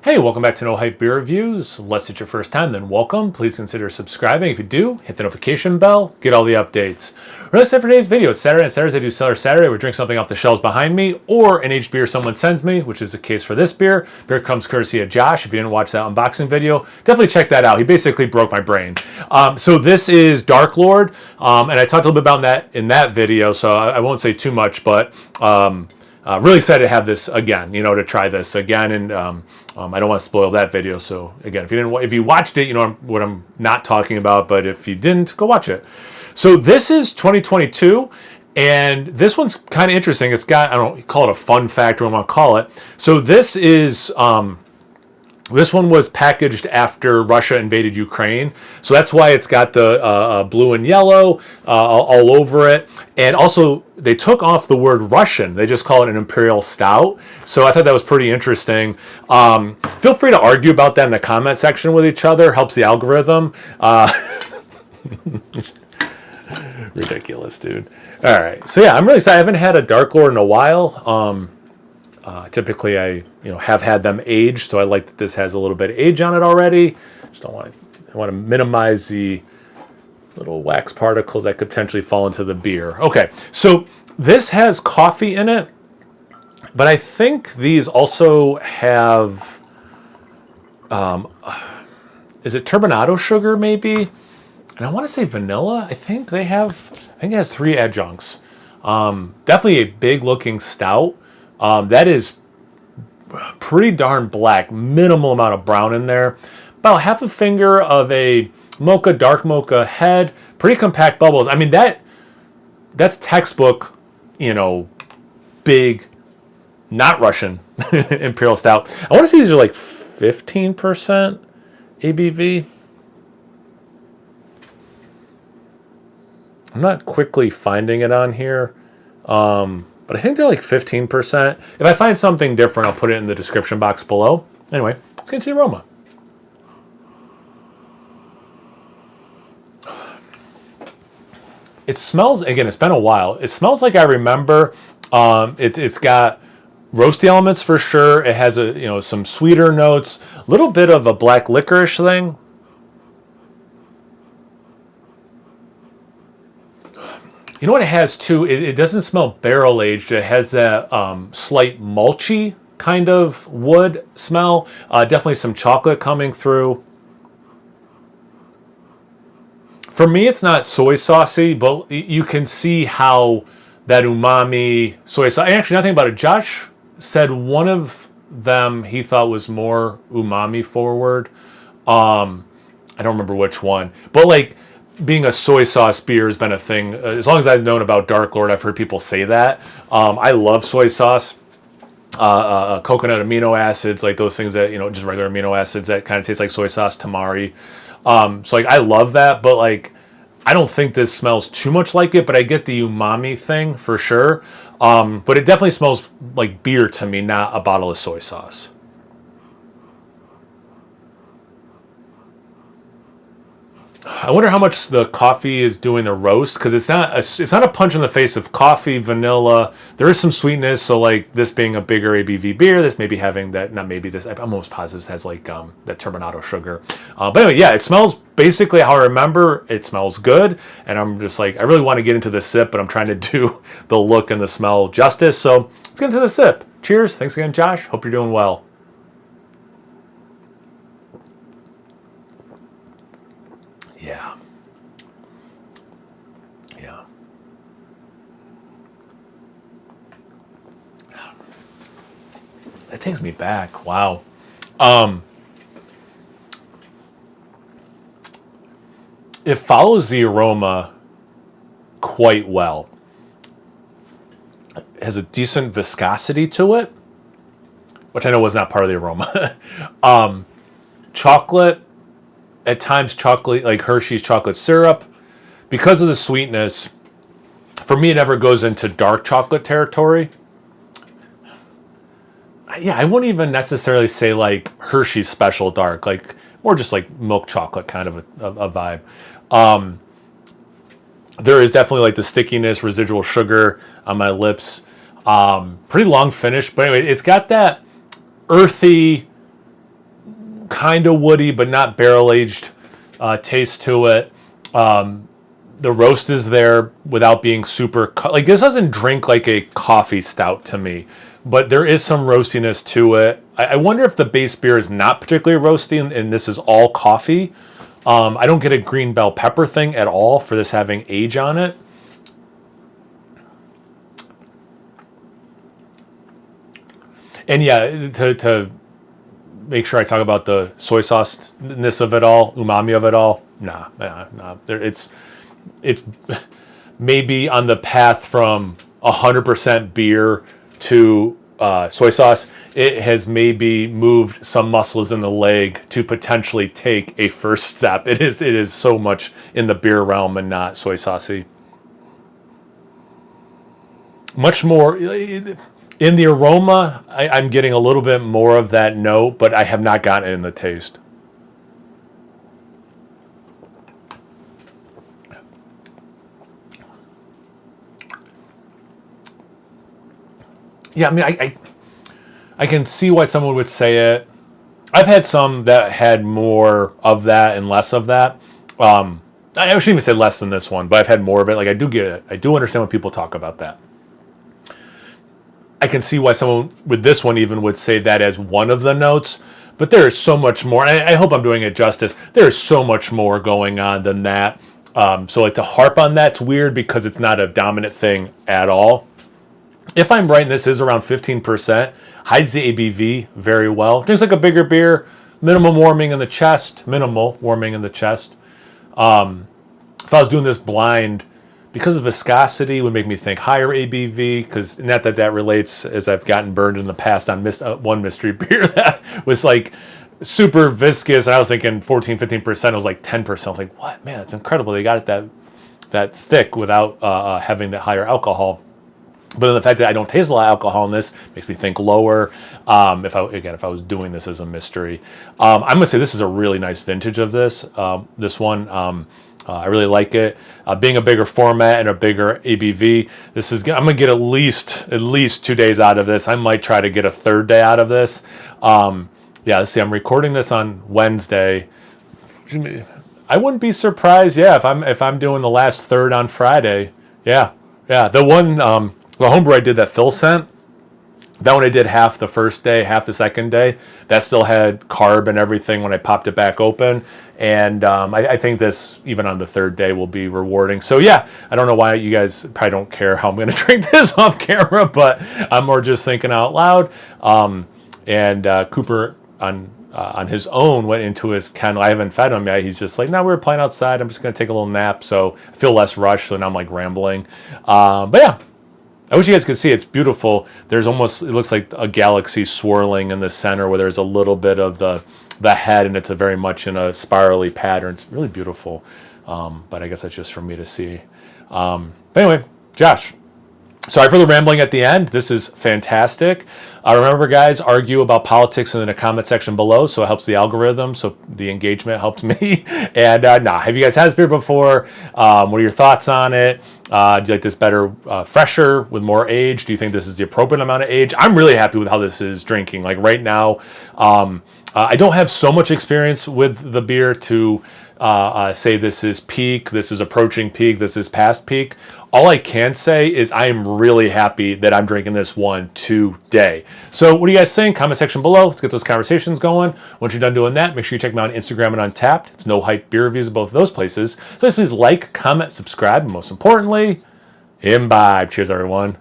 Hey, welcome back to No Hype Beer Reviews. Unless it's your first time, then welcome. Please consider subscribing. If you do, hit the notification bell, get all the updates. Release for today's video. It's Saturday, and Saturdays I do Cellar Saturday. We drink something off the shelves behind me, or an aged beer someone sends me, which is the case for this beer. Beer comes courtesy of Josh. If you didn't watch that unboxing video, definitely check that out. He basically broke my brain. So this is Dark Lord, and I talked a little bit about that in that video, so I won't say too much, but really excited to have this again, to try this again, and I don't want to spoil that video. So again, if you watched it, you know what I'm not talking about. But if you didn't, go watch it. So this is 2022, and this one's kind of interesting. It's got, I don't call it a fun fact or what I want to call it. So this is. This one was packaged after Russia invaded Ukraine, so that's why it's got the blue and yellow all over it. And also, they took off the word Russian. They just call it an Imperial Stout. So I thought that was pretty interesting. Feel free to argue about that in the comment section with each other. Helps the algorithm. Ridiculous, dude. All right. So yeah, I'm really excited. I haven't had a Dark Lord in a while. Typically, I have had them aged, so I like that this has a little bit of age on it already. Just don't want to. I want to minimize the little wax particles that could potentially fall into the beer. Okay, so this has coffee in it, but I think these also have. Is it turbinado sugar maybe? And I want to say vanilla. I think they have. I think it has 3 adjuncts. Definitely a big looking stout. That is pretty darn black, minimal amount of brown in there. About half a finger of a mocha, dark mocha head, pretty compact bubbles. I mean, that's textbook, big, not Russian Imperial Stout. I want to say these are like 15% ABV. I'm not quickly finding it on here. But I think they're like 15%. If I find something different, I'll put it in the description box below. Anyway, let's get into the aroma. It smells, again, it's been a while. It smells like I remember. It's got roasty elements for sure. It has some sweeter notes, a little bit of a black licorice thing. You know what it has too? It doesn't smell barrel aged. It has that slight mulchy kind of wood smell. Definitely some chocolate coming through. For me, it's not soy saucy, but you can see how that umami soy sauce. Actually, nothing about it. Josh said one of them he thought was more umami forward. I don't remember which one, but like. Being a soy sauce beer has been a thing. As long as I've known about Dark Lord, I've heard people say that. I love soy sauce. Coconut amino acids, like those things that, just regular amino acids that kind of taste like soy sauce, tamari. So like I love that, but like I don't think this smells too much like it, but I get the umami thing for sure. But it definitely smells like beer to me, not a bottle of soy sauce. I wonder how much the coffee is doing the roast, because it's not a punch in the face of coffee, vanilla. There is some sweetness, so like this being a bigger ABV beer, this may be having that. Not maybe this. I'm almost positive this has like that turbinado sugar. But anyway, yeah, it smells basically how I remember. It smells good, and I'm just like I really want to get into the sip, but I'm trying to do the look and the smell justice. So let's get into the sip. Cheers! Thanks again, Josh. Hope you're doing well. Yeah. Yeah. That takes me back. Wow. It follows the aroma quite well. It has a decent viscosity to it, which I know was not part of the aroma. Chocolate. At times chocolate, like Hershey's chocolate syrup. Because of the sweetness, for me it never goes into dark chocolate territory. Yeah, I wouldn't even necessarily say like Hershey's special dark, like more just like milk chocolate kind of a vibe. There is definitely like the stickiness, residual sugar on my lips. Pretty long finish, but anyway, it's got that earthy kind of woody, but not barrel-aged taste to it. The roast is there without being super... Like, this doesn't drink like a coffee stout to me, but there is some roastiness to it. I wonder if the base beer is not particularly roasty and this is all coffee. I don't get a green bell pepper thing at all for this having age on it. And yeah, to make sure I talk about the soy sauce-ness of it all, umami of it all, nah. It's maybe on the path from 100% beer to soy sauce. It has maybe moved some muscles in the leg to potentially take a first step. It is so much in the beer realm and not soy saucy. Much more in the aroma. I'm getting a little bit more of that note, but I have not gotten it in the taste. Yeah, I mean, I can see why someone would say it. I've had some that had more of that and less of that. I shouldn't even say less than this one, but I've had more of it. Like, I do get it. I do understand when people talk about that. I can see why someone with this one even would say that as one of the notes, but there is so much more. And I hope I'm doing it justice. There is so much more going on than that. So like to harp on that's weird because it's not a dominant thing at all. If I'm right, and this is around 15%, hides the ABV very well. Drinks like a bigger beer, minimal warming in the chest. If I was doing this blind, because of viscosity, would make me think higher ABV, because not that relates, as I've gotten burned in the past on one mystery beer that was like super viscous, and I was thinking 14, 15%, it was like 10%. I was like, what? Man, that's incredible. They got it that thick without having the higher alcohol. But then the fact that I don't taste a lot of alcohol in this makes me think lower. If I was doing this as a mystery, I'm gonna say this is a really nice vintage of this. This one, I really like it. Being a bigger format and a bigger ABV, I'm gonna get at least 2 days out of this. I might try to get a third day out of this. Yeah, let's see. I'm recording this on Wednesday. I wouldn't be surprised. Yeah, if I'm doing the last third on Friday. Yeah. The one. The homebrew I did that Phil sent, that one I did half the first day, half the second day. That still had carb and everything when I popped it back open. And I think this, even on the third day, will be rewarding. So yeah, I don't know why you guys probably don't care how I'm going to drink this off camera, but I'm more just thinking out loud. Cooper on his own went into his kennel. I haven't fed him yet. He's just like, no, we were playing outside. I'm just going to take a little nap. So I feel less rushed. So now I'm like rambling. But yeah. I wish you guys could see it. It's beautiful. There's almost, it looks like a galaxy swirling in the center where there's a little bit of the head, and it's a very much in a spirally pattern. It's really beautiful. But I guess that's just for me to see. But anyway, Josh, sorry for the rambling at the end. This is fantastic. Remember, guys, argue about politics in the comment section below, so it helps the algorithm, so the engagement helps me. And have you guys had this beer before? What are your thoughts on it? Do you like this better, fresher, with more age? Do you think this is the appropriate amount of age? I'm really happy with how this is drinking. Like right now, I don't have so much experience with the beer to say this is peak, this is approaching peak, this is past peak. All I can say is I am really happy that I'm drinking this one today. So what do you guys think? Comment section below. Let's get those conversations going. Once you're done doing that, make sure you check me out on Instagram and Untapped. It's No Hype Beer Reviews of both of those places. So please like, comment, subscribe, and most importantly, imbibe. Cheers, everyone.